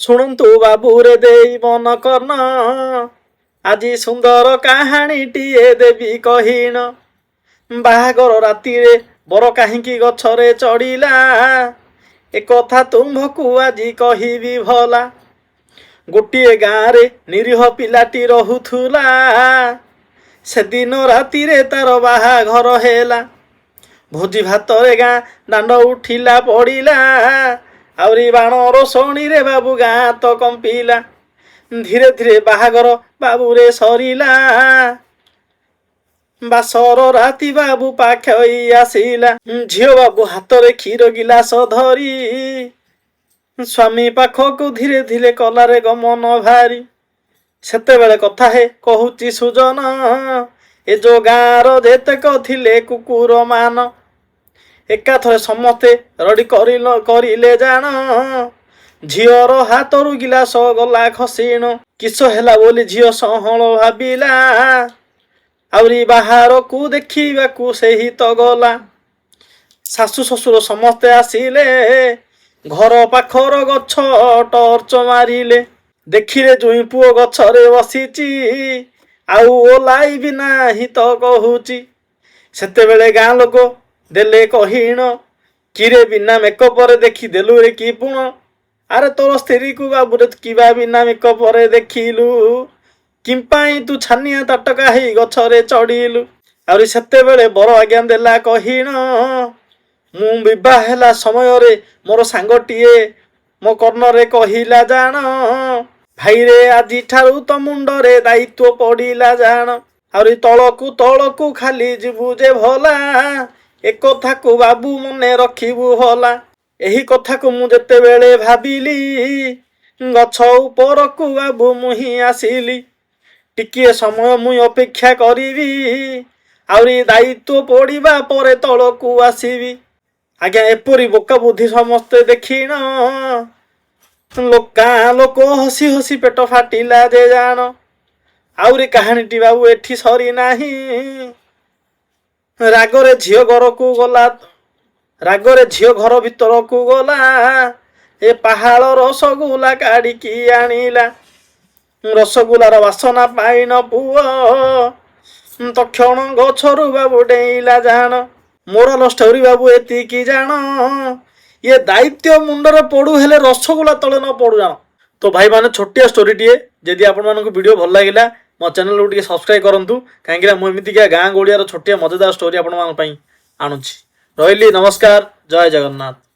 ଶୁଣନ୍ତୁ ବାବୁରେ ଦେଇ ମନ କର୍ଣ୍ଣ, ଆଜି ସୁନ୍ଦର କାହାଣୀଟିଏ ଦେବି କହିଣ। ବାହାଘର ରାତିରେ ବର କାହିଁକି ଗଛରେ ଚଢ଼ିଲା, ଏକଥା ତୁମ୍ଭକୁ ଆଜି କହିବି ଭଲା। ଗୋଟିଏ ଗାଁରେ ନିରୀହ ପିଲାଟି ରହୁଥିଲା, ସେଦିନ ରାତିରେ ତାର ବାହାଘର ହେଲା। ଭୋଜି ଭାତରେ ଗାଁ ଦାଣ୍ଡ ଉଠିଲା ପଡ଼ିଲା, ଆହୁରି ବାଣ ରୋଷଣୀରେ ବାବୁ ଗାଁ ତ କମ୍ପିଲା। ଧୀରେ ଧୀରେ ବାହାଘର ବାବୁରେ ସରିଲା, ବାସର ରାତି ବାବୁ ପାଖେଇ ଆସିଲା। ଝିଅ ବାବୁ ହାତରେ କ୍ଷୀର ଗିଲାସ ଧରି ସ୍ୱାମୀ ପାଖକୁ ଧୀରେ ଧୀରେ କଲାରେ ଗମନ ଭାରି। ସେତେବେଳେ କଥା ହେ କହୁଛି ସୁଜନ, ଏ ଯୋ ଗାଁର ଯେତେକ ଥିଲେ କୁକୁର ମାନ, ଏକାଥରେ ସମସ୍ତେ ରଡ଼ି କରିଲେ ଜାଣ, ଝିଅର ହାତରୁ ଗିଲାସ ଗଲା ଖସିଣ। କିସ ହେଲା ବୋଲି ଝିଅ ସହଳ ଭାବିଲା, ଆହୁରି ବାହାରକୁ ଦେଖିବାକୁ ସେହି ତ ଗଲା। ଶାଶୁ ଶ୍ୱଶୁର ସମସ୍ତେ ଆସିଲେ, ଘର ପାଖର ଗଛ ଟର୍ଚ୍ଚ ମାରିଲେ। ଦେଖିଲେ ଜୁଇଁ ପୁଅ ଗଛରେ ବସିଛି, ଆଉ ଓହ୍ଲାଇବି ନାହିଁ ତ କହୁଛି। ସେତେବେଳେ ଗାଁ ଲୋକ ଦେଲେ କହିଣ, କିରେ ବିନା ମେକପରେ ଦେଖି ଦେଲୁ ରେ କି ପୁଣ। ଆରେ ତୋର ସ୍ତ୍ରୀକୁ ବାବୁରେ କିବା ବିନା ମେକପରେ ଦେଖିଲୁ, କିମ୍ପାଇଁ ତୁ ଛାନିଆ ତାଟକା ହେଇ ଗଛରେ ଚଢ଼ିଲୁ। ଆହୁରି ସେତେବେଳେ ବର ଆଜ୍ଞା ଦେଲା କହିଣ, ମୁଁ ବିବାହ ହେଲା ସମୟରେ ମୋର ସାଙ୍ଗଟିଏ ମୋ କର୍ଣ୍ଣରେ କହିଲା ଜାଣ, ଭାଇରେ ଆଜିଠାରୁ ତ ମୁଣ୍ଡରେ ଦାୟିତ୍ୱ ପଡ଼ିଲା ଜାଣ। ଆହୁରି ତଳକୁ ଖାଲି ଯିବୁ ଯେ ଭଲା, ଏକଥାକୁ ବାବୁ ମନେ ରଖିବୁ ଭଲା। ଏହି କଥାକୁ ମୁଁ ଯେତେବେଳେ ଭାବିଲି, ଗଛ ଉପରକୁ ବାବୁ ମୁହିଁ ଆସିଲି। ଟିକିଏ ସମୟ ମୁଇଁ ଅପେକ୍ଷା କରିବି, ଆହୁରି ଦାୟିତ୍ୱ ପଡ଼ିବା ପରେ ତଳକୁ ଆସିବି। ଆଜ୍ଞା ଏପରି ବୋକା ବୁଦ୍ଧି ସମସ୍ତେ ଦେଖିଣ, ଗାଁ ଲୋକ ହସି ହସି ପେଟ ଫାଟିଲା ଯେ ଜାଣ। ଆହୁରି କାହାଣୀଟି ବାବୁ ଏଠି ସରି ନାହିଁ। ରାଗରେ ଝିଅ ଘର ଭିତରକୁ ଗଲା, ଏ ପାହାଳ ରସଗୋଲା କାଢିକି ଆଣିଲା। ରସଗୋଲାର ବାସନା ପାଇନ ପୁଅ, ତକ୍ଷଣ ଗଛରୁ ବାବୁ ଡେଇଁଲା ଜାଣ। ମୋରାଲ ଷ୍ଟୋରି ବାବୁ ଏତିକି ଜାଣ, ଇଏ ଦାୟିତ୍ୱ ମୁଣ୍ଡରେ ପଡୁ ହେଲେ ରସଗୋଲା ତଳେ ନ ପଡୁ ଜାଣ। ତ ଭାଇମାନେ ଛୋଟିଆ ଷ୍ଟୋରିଟିଏ, ଯଦି ଆପଣମାନଙ୍କୁ ଭିଡ଼ିଓ ଭଲ ଲାଗିଲା ମୋ ଚ୍ୟାନେଲକୁ ଟିକେ ସବସ୍କ୍ରାଇବ୍ କରନ୍ତୁ, କାହିଁକିନା ମୁଁ ଏମିତିକା ଗାଁ ଗହଳିଆର ଛୋଟିଆ ମଜାଦାର ଷ୍ଟୋରି ଆପଣମାନଙ୍କ ପାଇଁ ଆଣୁଛି। ରହିଲି, ନମସ୍କାର, ଜୟ ଜଗନ୍ନାଥ।